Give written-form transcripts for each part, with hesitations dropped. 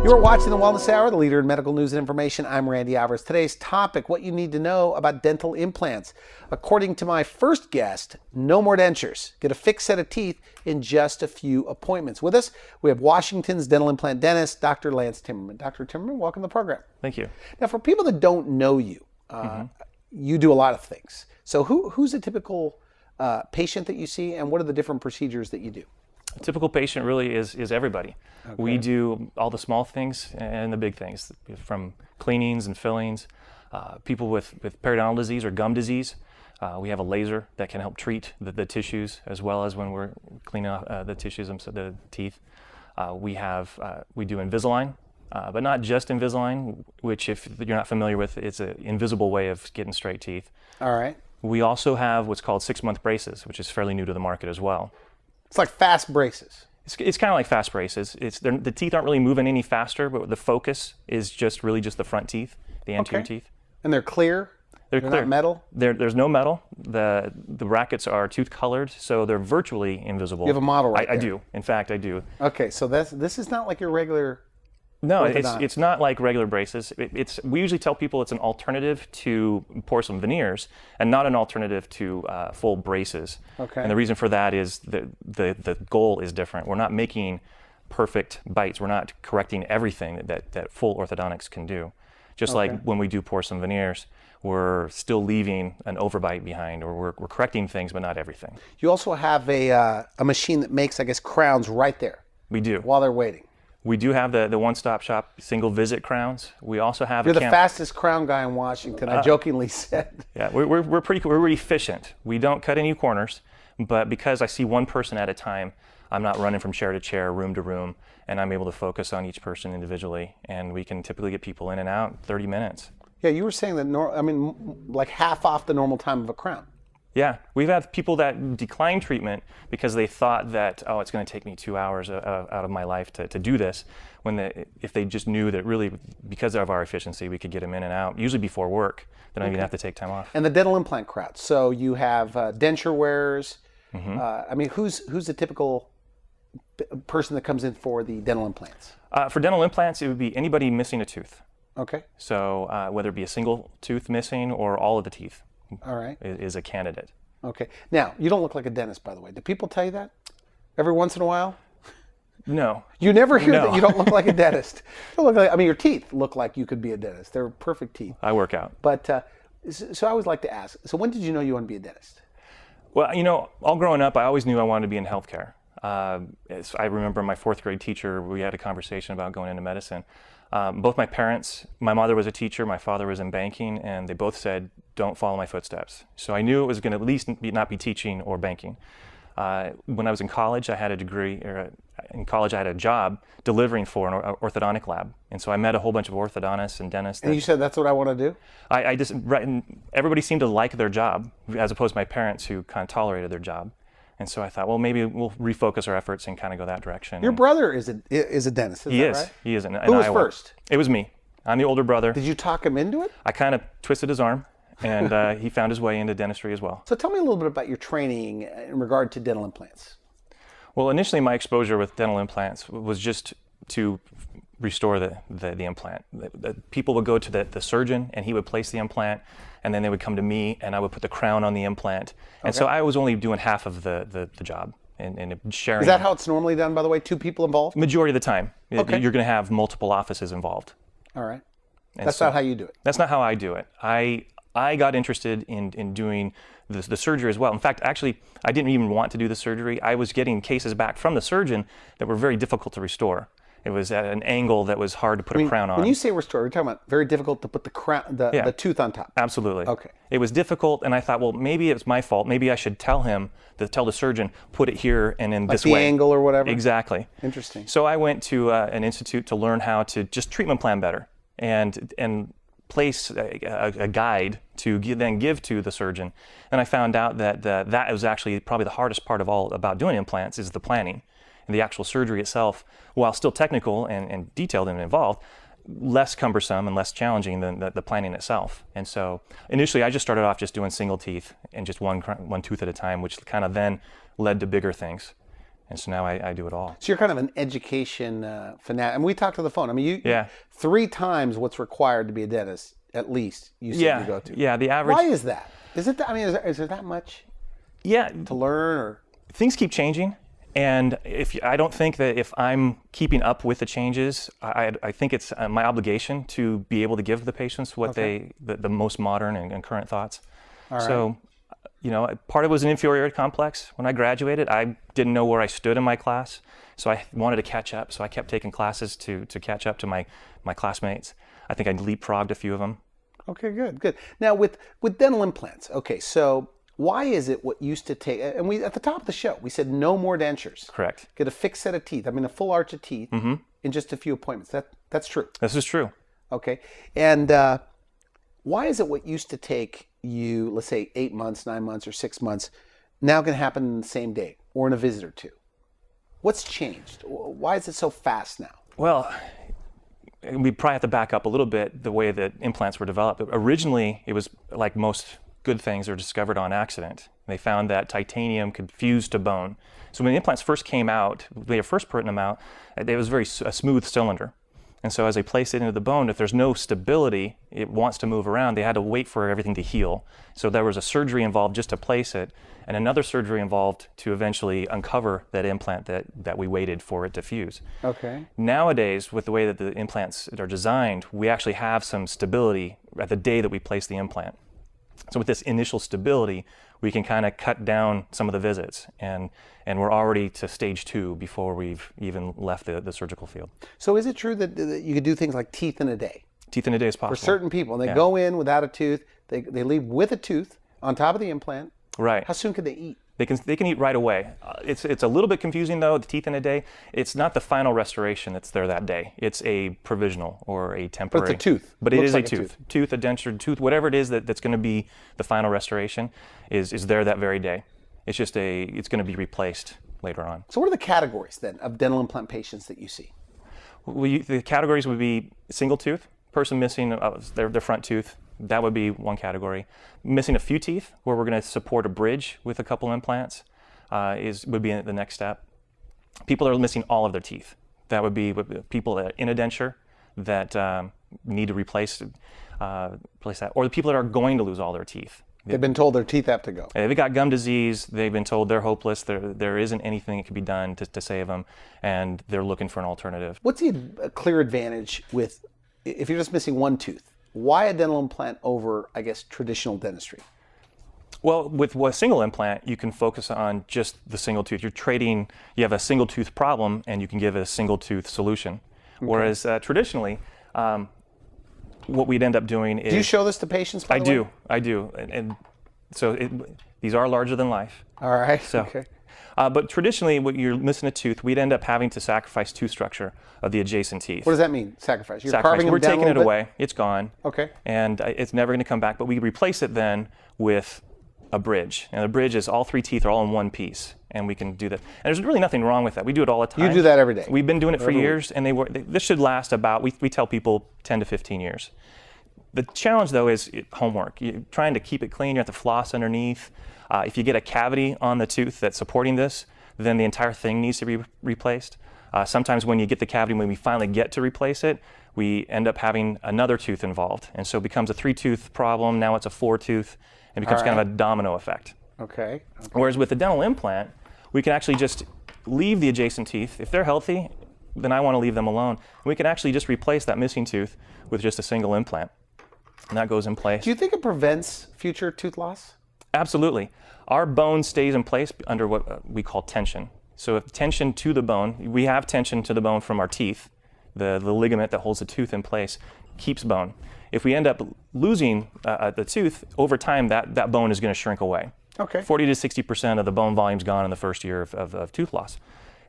You're watching the Wellness Hour, the leader in medical news and information. I'm Randy Alvarez. Today's topic, what you need to know about dental implants. According to my first guest, no more dentures. Get a fixed set of teeth in just a few appointments. With us, we have Washington's dental implant dentist, Dr. Lance Timmerman. Dr. Timmerman, welcome to the program. Thank you. Now, for people that don't know you, you do a lot of things. So who's a typical patient that you see, and what are the different procedures that you do? A typical patient really is everybody. Okay. We do all the small things and the big things, from cleanings and fillings, people with periodontal disease or gum disease. We have a laser that can help treat the tissues, as well as when we're cleaning off the tissues of the teeth. We do Invisalign, but not just Invisalign, which, if you're not familiar with, it's an invisible way of getting straight teeth. All right. We also have what's called 6-month braces, which is fairly new to the market as well. It's like fast braces. It's kind of like fast braces. The teeth aren't really moving any faster, but the focus is just the front teeth, the anterior teeth. And they're clear? They're clear. Not metal? There's no metal. The brackets are tooth colored, so they're virtually invisible. You have a model right there. I do. In fact, I do. Okay, so this is not like your regular... No, it's not like regular braces. We usually tell people it's an alternative to porcelain veneers and not an alternative to full braces. Okay. And the reason for that is the goal is different. We're not making perfect bites. We're not correcting everything that full orthodontics can do. Just like when we do porcelain veneers, we're still leaving an overbite behind, or we're correcting things, but not everything. You also have a machine that makes, I guess, crowns right there. We do. While they're waiting. We do have the one-stop shop single visit crowns. We also have You're the fastest crown guy in Washington, I jokingly said. Yeah, we're pretty efficient. We don't cut any corners, but because I see one person at a time, I'm not running from chair to chair, room to room, and I'm able to focus on each person individually, and we can typically get people in and out in 30 minutes. Yeah, you were saying that, like half off the normal time of a crown. Yeah, we've had people that decline treatment because they thought that, it's going to take me 2 hours out of my life to do this, if they just knew that really, because of our efficiency, we could get them in and out, usually before work. They don't even have to take time off. And the dental implant crowd. So you have denture wearers. Who's the typical person that comes in for the dental implants? For dental implants, it would be anybody missing a tooth. Okay. So whether it be a single tooth missing or all of the teeth. All right. Is a candidate. Okay. Now, you don't look like a dentist, by the way. Do people tell you that every once in a while? No. You never hear that you don't look like a dentist. You don't look like, your teeth look like you could be a dentist. They're perfect teeth. I work out. But, so I always like to ask, so when did you know you wanted to be a dentist? Well, all growing up, I always knew I wanted to be in healthcare. I remember my 4th grade teacher, we had a conversation about going into medicine. Both my parents, my mother was a teacher, my father was in banking, and they both said, don't follow my footsteps. So I knew it was going to at least not be teaching or banking. When I was in college, I had a degree, in college I had a job delivering for an orthodontic lab. And so I met a whole bunch of orthodontists and dentists. And you said, that's what I want to do? Everybody seemed to like their job, as opposed to my parents, who kind of tolerated their job. And so I thought, well, maybe we'll refocus our efforts and kind of go that direction. Your brother is a dentist, is that right? He is in Who was first? It was me. I'm the older brother. Did you talk him into it? I kind of twisted his arm, and he found his way into dentistry as well. So tell me a little bit about your training in regard to dental implants. Well, initially my exposure with dental implants was just to restore the implant. People would go to the surgeon, and he would place the implant, and then they would come to me, and I would put the crown on the implant. And so I was only doing half of the job and sharing. Is that how it's normally done, by the way? 2 people involved? Majority of the time. Okay. You're going to have multiple offices involved. All right. That's not how you do it. That's not how I do it. I got interested in doing the surgery as well. In fact, actually, I didn't even want to do the surgery. I was getting cases back from the surgeon that were very difficult to restore. It was at an angle that was hard to put a crown on. When you say restore, you're talking about very difficult to put the crown, the tooth on top. Absolutely. Okay. It was difficult, and I thought, well, maybe it's my fault. Maybe I should tell the surgeon, put it here and in this way. Like the angle or whatever? Exactly. Interesting. So I went to an institute to learn how to just treatment plan better and place a guide to then give to the surgeon. And I found out that was actually probably the hardest part of all about doing implants is the planning. And the actual surgery itself, while still technical and detailed and involved, less cumbersome and less challenging than the planning itself. And so initially I just started off just doing single teeth and just one tooth at a time, which kind of then led to bigger things. And so now I do it all. So you're kind of an education fanatic. And we talked on the phone. I mean, Yeah. 3 times what's required to be a dentist, at least, you said you go to. Yeah, the average. Why is that? Is it? I mean, is there that much to learn? Or Things keep changing. And I don't think that if I'm keeping up with the changes, I think it's my obligation to be able to give the patients what the most modern and current thoughts. All right. So, part of it was an inferiority complex. When I graduated, I didn't know where I stood in my class, so I wanted to catch up. So I kept taking classes to catch up to my classmates. I think I leapfrogged a few of them. Okay, good. Now with dental implants, okay, so why is it what used to take, and we at the top of the show, we said no more dentures. Correct. Get a fixed set of teeth, I mean a full arch of teeth in just a few appointments. That's true. This is true. Okay, and why is it what used to take you, let's say 8 months, 9 months, or 6 months, now can happen in the same day or in a visit or two? What's changed? Why is it so fast now? Well, we probably have to back up a little bit the way that implants were developed. Originally, it was like most good things are discovered on accident. They found that titanium could fuse to bone. So when the implants first came out, they were first putting them out, it was a smooth cylinder. And so as they place it into the bone, if there's no stability, it wants to move around, they had to wait for everything to heal. So there was a surgery involved just to place it, and another surgery involved to eventually uncover that implant that we waited for it to fuse. Okay. Nowadays, with the way that the implants are designed, we actually have some stability at the day that we place the implant. So with this initial stability, we can kind of cut down some of the visits, and we're already to stage 2 before we've even left the surgical field. So is it true that you could do things like teeth in a day? Teeth in a day is possible. For certain people, they go in without a tooth, they leave with a tooth on top of the implant. Right. How soon can they eat? They can eat right away. It's a little bit confusing though, the teeth in a day. It's not the final restoration that's there that day. It's a provisional or a temporary. But it's a tooth. But it is like a tooth. Tooth, a denture, tooth, whatever it is that's going to be the final restoration is there that very day. It's just it's going to be replaced later on. So what are the categories then of dental implant patients that you see? The categories would be single tooth, person missing their front tooth. That would be one category. Missing a few teeth, where we're going to support a bridge with a couple implants, would be the next step. People that are missing all of their teeth. That would be people that are in a denture that need to replace that, or the people that are going to lose all their teeth. They've been told their teeth have to go. They've got gum disease. They've been told they're hopeless. There isn't anything that can be done to save them, and they're looking for an alternative. What's the clear advantage with, if you're just missing one tooth? Why a dental implant over, I guess, traditional dentistry? Well, with a single implant, you can focus on just the single tooth. You have a single tooth problem, and you can give it a single tooth solution. Okay. Whereas traditionally, what we'd end up doing is... Do you show this to patients, by the way? I do. And so these are larger than life. All right, so, okay. But traditionally, when you're missing a tooth, we'd end up having to sacrifice tooth structure of the adjacent teeth. What does that mean, sacrifice? You're Sacrifice. carving them We're down taking it a little away. It's gone. Okay. And it's never going to come back. But we replace it then with a bridge. And the bridge is all 3 teeth are all in one piece. And we can do that. And there's really nothing wrong with that. We do it all the time. You do that every day? We've been doing it for years. And this should last about, we tell people, 10 to 15 years. The challenge, though, is homework. You're trying to keep it clean. You have to floss underneath. If you get a cavity on the tooth that's supporting this, then the entire thing needs to be replaced. Sometimes when you get the cavity, when we finally get to replace it, we end up having another tooth involved. And so it becomes a 3-tooth problem. Now it's a 4-tooth. It becomes kind of a domino effect. Okay. Whereas with the dental implant, we can actually just leave the adjacent teeth. If they're healthy, then I want to leave them alone. And we can actually just replace that missing tooth with just a single implant. And that goes in place. Do you think it prevents future tooth loss? Absolutely. Our bone stays in place under what we call tension. So if tension to the bone, we have tension to the bone from our teeth, the ligament that holds the tooth in place keeps bone. If we end up losing the tooth, over time that bone is going to shrink away. Okay. 40 to 60% of the bone volume is gone in the first year of tooth loss.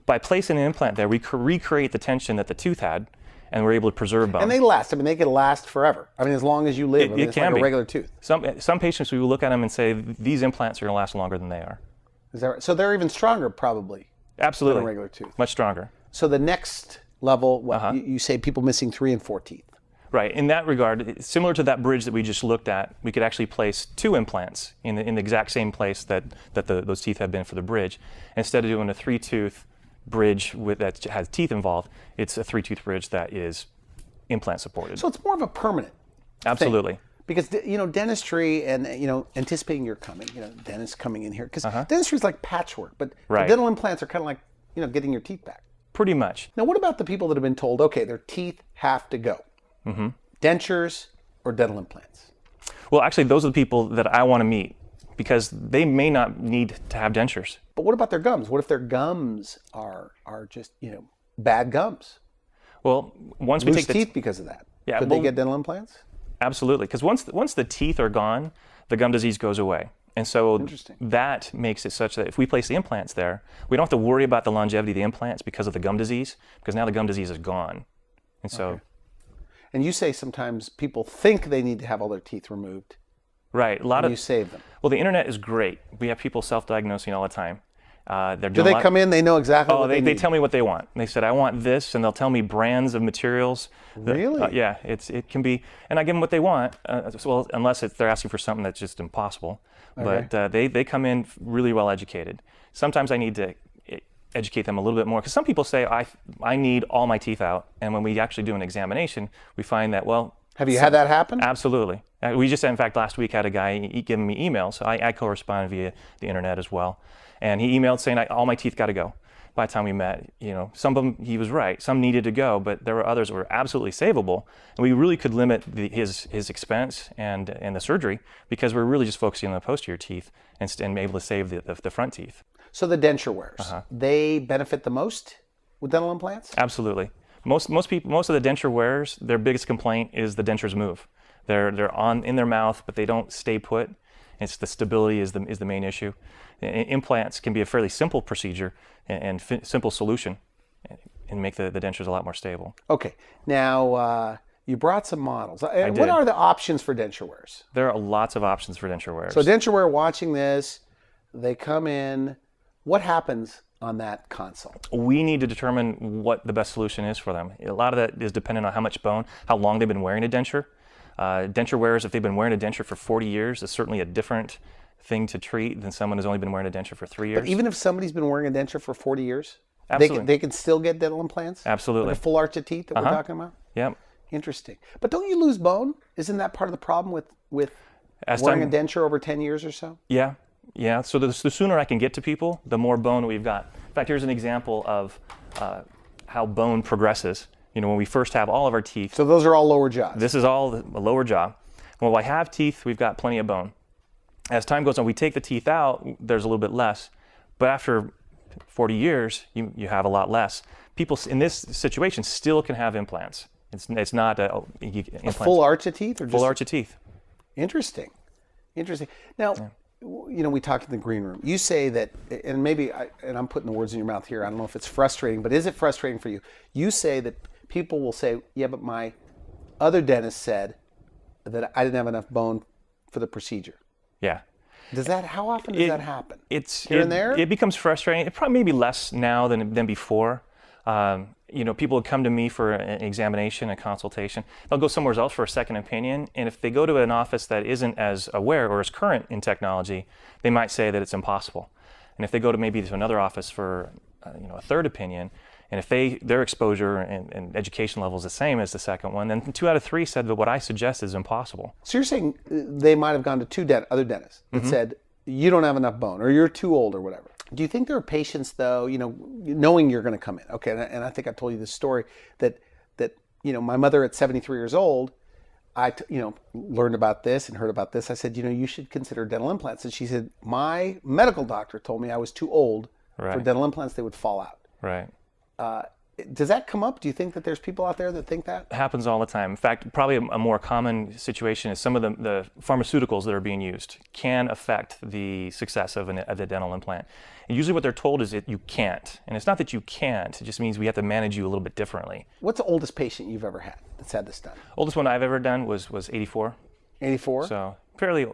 By placing an implant there, we recreate the tension that the tooth had, and we're able to preserve bone. And they last. I mean, they could last forever. I mean, as long as you live. I mean, it's like a regular tooth. Some patients, we will look at them and say, these implants are going to last longer than they are. Is that right? So they're even stronger, probably. Absolutely. Than a regular tooth. Much stronger. So the next level, you say people missing 3 and 4 teeth. Right. In that regard, similar to that bridge that we just looked at, we could actually place 2 implants in the exact same place that those teeth have been for the bridge. Instead of doing a 3-tooth bridge that has teeth involved, it's a 3-tooth bridge that is implant supported. So it's more of a permanent Absolutely. thing. Because, dentistry and, anticipating your coming, dentists coming in here. Because dentistry is like patchwork, but the dental implants are kind of like, getting your teeth back. Pretty much. Now, what about the people that have been told, okay, their teeth have to go? Dentures or dental implants? Well, actually, those are the people that I want to meet because they may not need to have dentures. But what about their gums? What if their gums are just, bad gums? Well, once we Lose take teeth because of that. Yeah, Could they get dental implants? Absolutely, because once the teeth are gone, the gum disease goes away. And so that makes it such that if we place the implants there, we don't have to worry about the longevity of the implants because of the gum disease, because now the gum disease is gone. And so, and you say sometimes people think they need to have all their teeth removed. Right. You save them. Well, the internet is great. We have people self-diagnosing all the time. Do they come in? They know exactly what they need? They tell me what they want. They said, I want this, and they'll tell me brands of materials. Really? Yeah, it can be, and I give them what they want. Well, unless they're asking for something that's just impossible. Okay. But they come in really well educated. Sometimes I need to educate them a little bit more because some people say I need all my teeth out, and when we actually do an examination, we find that Have you had that happen? Absolutely. We just, in fact, last week had a guy giving me emails. So I correspond via the internet as well. And he emailed saying, all my teeth got to go. By the time we met, some of them, he was right. Some needed to go, but there were others that were absolutely savable. And we really could limit his expense and the surgery because we're really just focusing on the posterior teeth and able to save the front teeth. So the denture wearers, they benefit the most with dental implants? Absolutely. Most of the denture wearers, their biggest complaint is the dentures move. They're in their mouth, but they don't stay put. It's the stability is the main issue. Implants can be a fairly simple procedure and simple solution and make the dentures a lot more stable. Okay. Now, you brought some models. I did. What are the options for denture wearers? There are lots of options for denture wearers. So denture wearer watching this, they come in. What happens on that consult? We need to determine what the best solution is for them. A lot of that is dependent on how much bone, how long they've been wearing a denture. Denture wearers, if they've been wearing a denture for 40 years, is certainly a different thing to treat than someone who's only been wearing a denture for 3 years. But even if somebody's been wearing a denture for 40 years, absolutely, they can still get dental implants? Absolutely. Like a full arch of teeth that we're talking about? Yep. Interesting. But don't you lose bone? Isn't that part of the problem with wearing a denture over 10 years or so? Yeah. Yeah. So the sooner I can get to people, the more bone we've got. In fact, here's an example of how bone progresses. When we first have all of our teeth. So those are all lower jaws. This is all the lower jaw. When I have teeth, we've got plenty of bone. As time goes on, we take the teeth out, there's a little bit less. But after 40 years, you have a lot less. People in this situation still can have implants. It's not a full arch of teeth? Or full arch of teeth. Interesting. Now, we talked in the green room. You say that, and maybe, I'm putting the words in your mouth here, I don't know if it's frustrating, but is it frustrating for you? You say that people will say, yeah, but my other dentist said that I didn't have enough bone for the procedure. Yeah. How often does that happen? It's here and there? It becomes frustrating. It probably maybe less now than before. People would come to me for an examination, a consultation. They'll go somewhere else for a second opinion, and if they go to an office that isn't as aware or as current in technology, they might say that it's impossible. And if they go to another office for a third opinion, and if their exposure and education level is the same as the second one, then 2 out of 3 said that what I suggest is impossible. So you're saying they might have gone to 2 other dentists that said, you don't have enough bone, or you're too old, or whatever. Do you think there are patients, though, knowing you're going to come in? Okay, and I think I told you this story that my mother at 73 years old, I learned about this and heard about this. I said, you should consider dental implants. And she said, my medical doctor told me I was too old for dental implants. They would fall out. Right. Does that come up? Do you think that there's people out there that think that? It happens all the time. In fact, probably a more common situation is some of the pharmaceuticals that are being used can affect the success of the dental implant. And usually what they're told is that you can't. And it's not that you can't, it just means we have to manage you a little bit differently. What's the oldest patient you've ever had that's had this done? Oldest one I've ever done was 84. 84? So fairly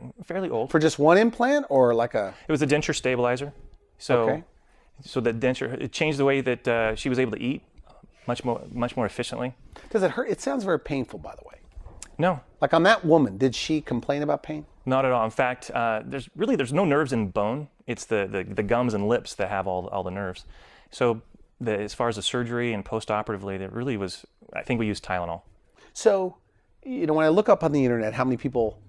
old. For just one implant or like a? It was a denture stabilizer. So the denture, it changed the way that she was able to eat much more efficiently. Does it hurt? It sounds very painful, by the way. No, Like on that woman, did she complain about pain? not at all. In fact, there's no nerves in bone. It's the gums and lips that have all the nerves. So as far as the surgery and post-operatively, that really was, I think we used Tylenol. So, when I look up on the internet how many people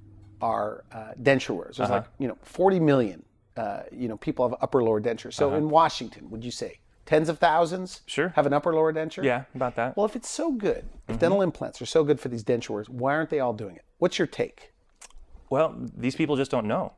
are denture wearers, there's 40 million, people have upper lower dentures. So in Washington, would you say tens of thousands Sure. have an upper lower denture? Yeah, about that. Well, if it's so good, if dental implants are so good for these denture wearers, why aren't they all doing it? What's your take? Well, these people just don't know.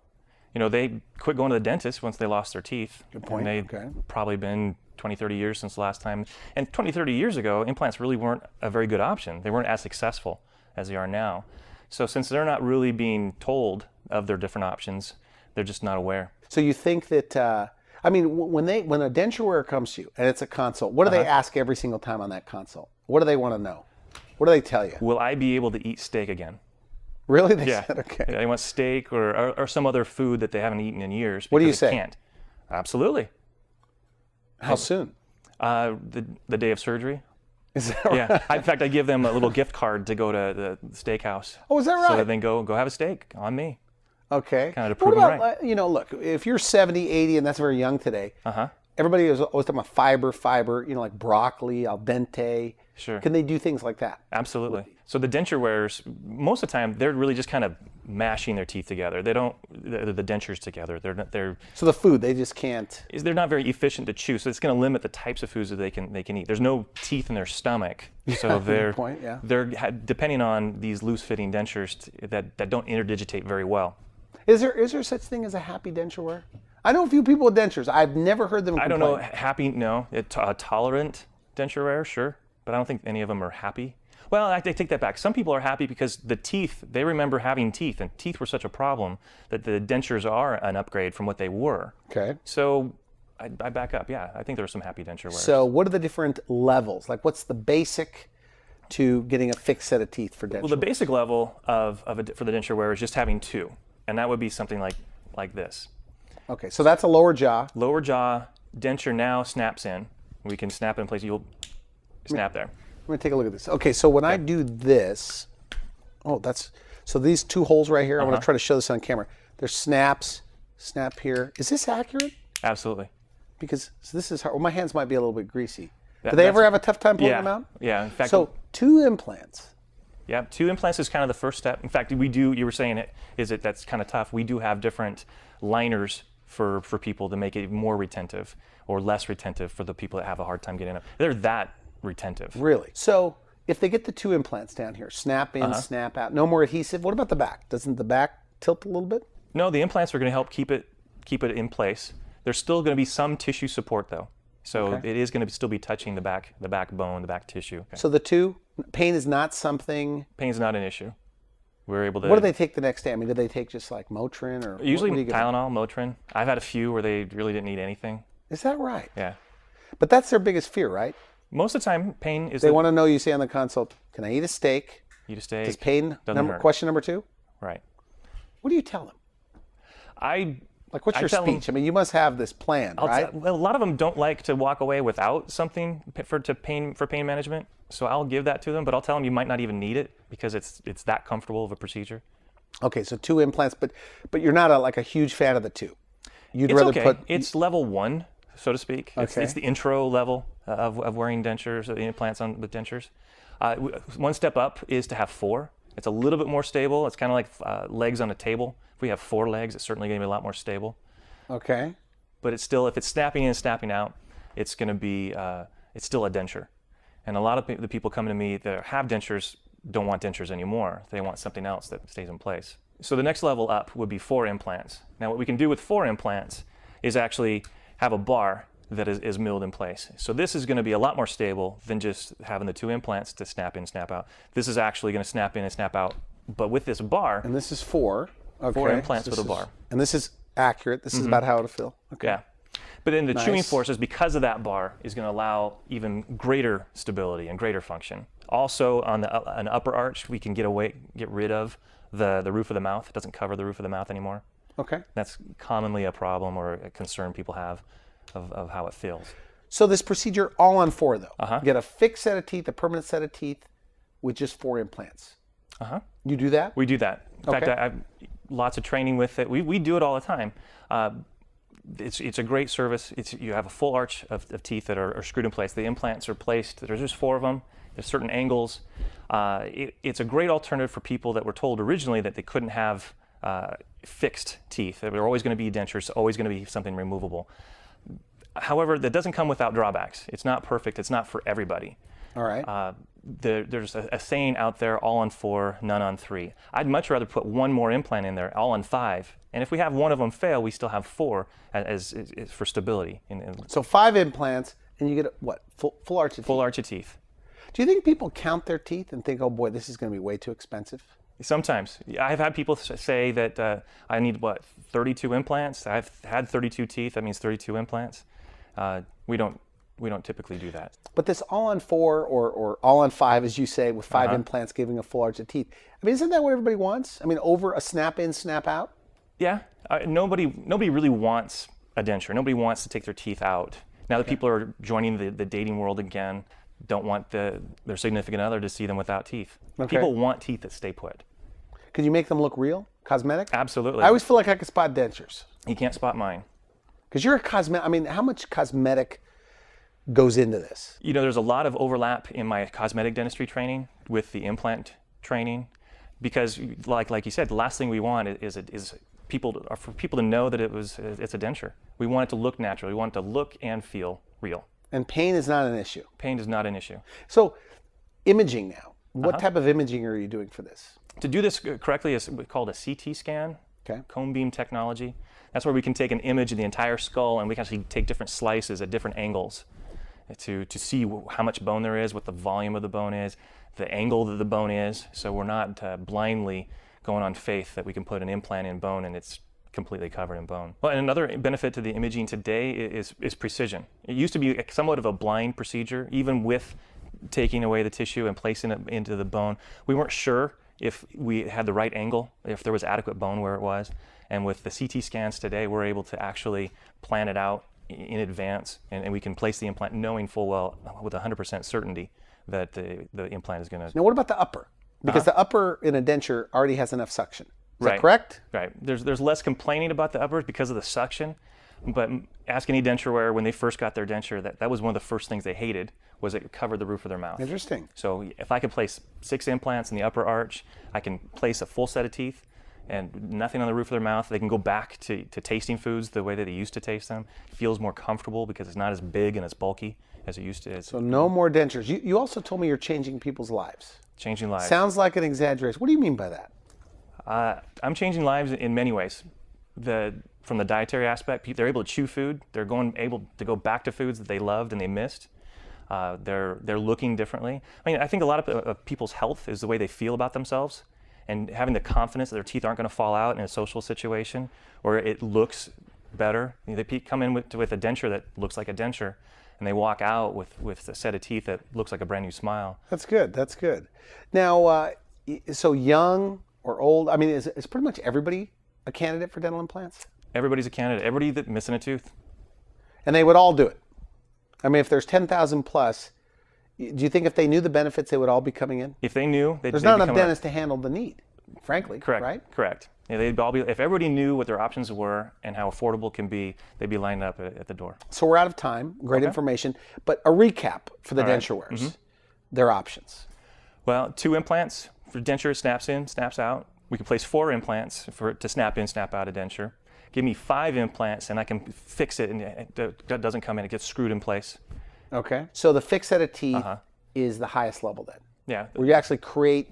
They quit going to the dentist once they lost their teeth. Good point. And they've probably been 20, 30 years since the last time. And 20, 30 years ago, implants really weren't a very good option. They weren't as successful as they are now. So since they're not really being told of their different options, they're just not aware. So you think that, when a denture wearer comes to you and it's a consult, what do they ask every single time on that consult? What do they want to know? What do they tell you? Will I be able to eat steak again? Really? They Yeah. said, okay. They want steak or some other food that they haven't eaten in years. What do you because they say? Can't. Absolutely. How soon? The day of surgery. Is that right? Yeah. In fact, I give them a little gift card to go to the steakhouse. Oh, is that right? So that they go have a steak on me. Okay. Kind of to What prove them about, right. look, if you're 70, 80, and that's very young today, everybody is always talking about fiber, like broccoli, al dente. Sure. Can they do things like that? Absolutely. So the denture wearers, most of the time, they're really just kind of mashing their teeth together. They don't, the dentures together. So the food, they just can't. They're not very efficient to chew. So it's going to limit the types of foods that they can eat. There's no teeth in their stomach. So Good point, yeah. they're depending on these loose-fitting dentures that don't interdigitate very well. Is there such thing as a happy denture wearer? I know a few people with dentures. I've never heard them complain. I don't know, happy, no. Tolerant denture wearer, sure. But I don't think any of them are happy. Well, I take that back. Some people are happy because the teeth, they remember having teeth, and teeth were such a problem that the dentures are an upgrade from what they were. Okay. So I back up. Yeah, I think there are some happy denture wearers. So what are the different levels? Like what's the basic to getting a fixed set of teeth for denture? Well, the basic level for the denture wearer is just having two, and that would be something like this. Okay, so that's a lower jaw. Lower jaw, denture now snaps in. We can snap in place. You'll snap there. I'm going to take a look at this. Okay, so when I do this, so these two holes right here, I want to try to show this on camera. There's snaps, snap here. Is this accurate? Absolutely. Because this is hard. Well, my hands might be a little bit greasy. Do they ever have a tough time pulling them out? Yeah, in fact. So 2 implants. Yeah, 2 implants is kind of the first step. In fact, you were saying that's kind of tough. We do have different liners for people to make it more retentive or less retentive for the people that have a hard time getting up. They're that retentive. Really? So if they get the 2 implants down here, snap in, snap out, no more adhesive, what about the back? Doesn't the back tilt a little bit? No, the implants are going to help keep it in There's still going to be some tissue support though. So it is going to still be touching the backbone, the back tissue. Okay. So the 2, pain is not something... Pain is not an issue. We're able to... What do they take the next day? I mean, do they take just like Motrin or... Usually what do you give Tylenol, Motrin. I've had a few where they really didn't need anything. Is that right? Yeah. But that's their biggest fear, right? Most of the time, pain is... They want to know, you say on the consult, can I eat a steak? Eat a steak. Does pain... hurt. Question number 2? Right. What do you tell them? Like, what's your tell them- speech? I mean, you must have this plan, right? A lot of them don't like to walk away without something for pain management. So I'll give that to them, but I'll tell them you might not even need it because it's that comfortable of a procedure. Okay, so 2 implants, but you're not a huge fan of the 2. You'd It's rather okay. put... It's level 1, so to speak. Okay. It's the intro level of wearing dentures, or the implants with dentures. One step up is to have 4. It's a little bit more stable. It's kind of like legs on a table. If we have 4 legs, it's certainly going to be a lot more stable. Okay. But it's still, if it's snapping in and snapping out, it's going to be, it's still a denture. And a lot of the people coming to me that have dentures don't want dentures anymore. They want something else that stays in place. So the next level up would be 4 implants. Now what we can do with 4 implants is actually have a bar that is milled in place. So this is going to be a lot more stable than just having the 2 implants to snap in, snap out. This is actually going to snap in and snap out, but with this bar. And this is 4. Okay. 4 implants with a bar. And this is accurate. This is about how it'll feel. Okay. Yeah. But then the chewing Nice. forces, because of that bar, is going to allow even greater stability and greater function. Also, on an upper arch, we can get rid of the roof of the mouth. It doesn't cover the roof of the mouth anymore. Okay. That's commonly a problem or a concern people have of how it feels. So this procedure, all on 4 though. Uh-huh. You get a fixed set of teeth, a permanent set of teeth with just 4 implants. You do that? We do that. In fact, Okay. I've lots of training with it. We do it all the time. It's a great service. You have a full arch of teeth that are screwed in place. The implants are placed. There's just 4 of them. There's certain angles. It's a great alternative for people that were told originally that they couldn't have fixed teeth. There were always going to be dentures, always going to be something removable. However, that doesn't come without drawbacks. It's not perfect. It's not for everybody. All right. There's a saying out there, all on 4, none on 3. I'd much rather put one more implant in there, all on 5. And if we have one of them fail, we still have 4 as for stability. So 5 implants, and you get what? Full arch of teeth. Full arch of teeth. Do you think people count their teeth and think, oh boy, this is going to be way too expensive? Sometimes. I've had people say that I need, 32 implants? I've had 32 teeth. That means 32 implants. We don't typically do that. But this all on 4 or all on 5, as you say, with 5 implants giving a full arch of teeth. I mean, isn't that what everybody wants? I mean, over a snap in, snap out? Yeah. Nobody really wants a denture. Nobody wants to take their teeth out. Now that people are joining the dating world again, don't want their significant other to see them without teeth. Okay. People want teeth that stay put. Could you make them look real? Cosmetic? Absolutely. I always feel like I could spot dentures. You can't spot mine. Because you're a cosmetic, I mean, how much cosmetic goes into this? There's a lot of overlap in my cosmetic dentistry training with the implant training, because like you said, the last thing we want is for people to know that it's a denture. We want it to look natural. We want it to look and feel real. And pain is not an issue. Pain is not an issue. So, imaging now. What type of imaging are you doing for this? To do this correctly is called a CT scan, cone beam technology. That's where we can take an image of the entire skull and we can actually take different slices at different angles to see how much bone there is, what the volume of the bone is, the angle that the bone is. So we're not blindly going on faith that we can put an implant in bone and it's completely covered in bone. Well, and another benefit to the imaging today is precision. It used to be somewhat of a blind procedure, even with taking away the tissue and placing it into the bone. We weren't sure if we had the right angle, if there was adequate bone where it was. And with the CT scans today, we're able to actually plan it out in advance, and we can place the implant knowing full well with 100% certainty that the implant is going to... Now what about the upper? Because the upper in a denture already has enough suction. Is that correct? Right. There's less complaining about the uppers because of the suction, but ask any denture wearer when they first got their denture, that was one of the first things they hated, was it covered the roof of their mouth. Interesting. So if I could place 6 implants in the upper arch, I can place a full set of teeth and nothing on the roof of their mouth. They can go back to tasting foods the way that they used to taste them. It feels more comfortable because it's not as big and as bulky as it used to. So no more dentures. You also told me you're changing people's lives. Changing lives. Sounds like an exaggeration. What do you mean by that? I'm changing lives in many ways. From the dietary aspect, they're able to chew food. They're able to go back to foods that they loved and they missed. They're looking differently. I mean, I think a lot of people's health is the way they feel about themselves, and having the confidence that their teeth aren't going to fall out in a social situation or it looks better. They come in with a denture that looks like a denture, and they walk out with a set of teeth that looks like a brand new smile. That's good. That's good. Now, so young or old, I mean, is pretty much everybody a candidate for dental implants? Everybody's a candidate. Everybody that's missing a tooth. And they would all do it. I mean, if there's 10,000 plus, do you think if they knew the benefits, they would all be coming in? If they knew, there's not enough dentists to handle the need, frankly. Correct. Right? Correct. Yeah, they'd all be. If everybody knew what their options were and how affordable it can be, they'd be lined up at the door. So we're out of time. Great information, but a recap for the denture wearers. Their options. Well, 2 implants for denture, snaps in, snaps out. We can place 4 implants to snap in, snap out a denture. Give me 5 implants and I can fix it, and it doesn't come in, it gets screwed in place. Okay. So the fixed set of teeth is the highest level then? Yeah. Where you actually create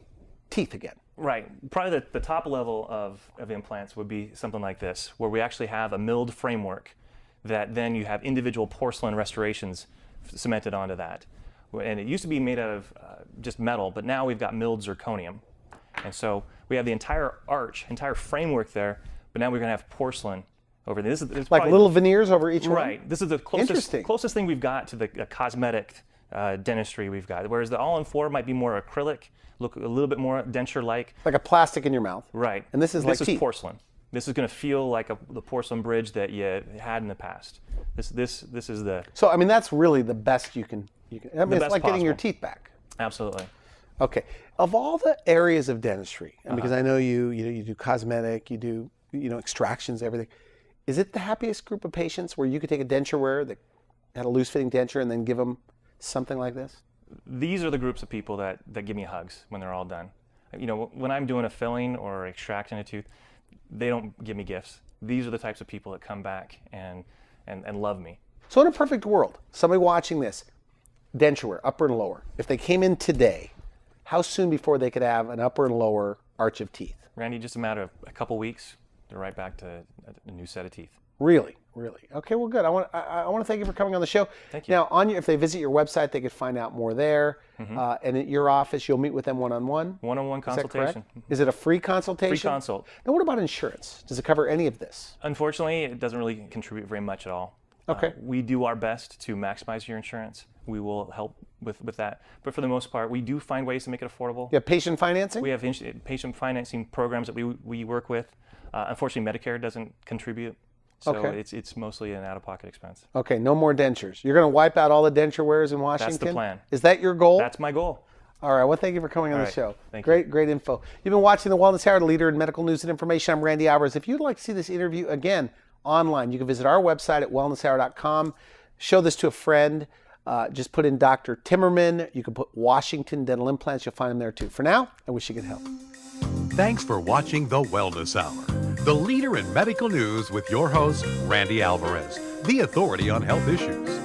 teeth again? Right. Probably the top level of implants would be something like this, where we actually have a milled framework that then you have individual porcelain restorations cemented onto that. And it used to be made out of just metal, but now we've got milled zirconium. And so we have the entire arch, entire framework there, but now we're going to have porcelain over there. This is like little veneers over each one? Right. This is the closest thing we've got to the cosmetic dentistry we've got. Whereas the all-in-4 might be more acrylic, look a little bit more denture-like. Like a plastic in your mouth. Right. And this is like teeth. This is porcelain. This is going to feel like the porcelain bridge that you had in the past. This is the... So, I mean, that's really the best you can I mean, it's like getting your teeth back. Absolutely. Okay. Of all the areas of dentistry, and because I know you do cosmetic, you do extractions, everything, is it the happiest group of patients where you could take a denture wearer that had a loose fitting denture and then give them something like this? These are the groups of people that give me hugs when they're all done. When I'm doing a filling or extracting a tooth, they don't give me gifts. These are the types of people that come back and love me. So in a perfect world, somebody watching this, denture wear, upper and lower, if they came in today, how soon before they could have an upper and lower arch of teeth? Randy, just a matter of a couple weeks, they're right back to a new set of teeth. Really? Okay, well, good. I want to thank you for coming on the show. Thank you. Now, if they visit your website, they could find out more there. And at your office, you'll meet with them one-on-one? One-on-one consultation. Is it a free consultation? Free consult. Now, what about insurance? Does it cover any of this? Unfortunately, it doesn't really contribute very much at all. Okay. We do our best to maximize your insurance. We will help with that. But for the most part, we do find ways to make it affordable. You have patient financing? We have patient financing programs that we work with. Unfortunately, Medicare doesn't contribute. So it's mostly an out-of-pocket expense. Okay, no more dentures. You're going to wipe out all the denture wearers in Washington? That's the plan. Is that your goal? That's my goal. All right, well, thank you for coming on the show. Thank you. Great info. You've been watching The Wellness Hour, the leader in medical news and information. I'm Randy Alvarez. If you'd like to see this interview again online, you can visit our website at wellnesshour.com. Show this to a friend. Just put in Dr. Timmerman. You can put Washington Dental Implants. You'll find them there too. For now, I wish you good health. Thanks for watching The Wellness Hour, the leader in medical news with your host, Randy Alvarez, the authority on health issues.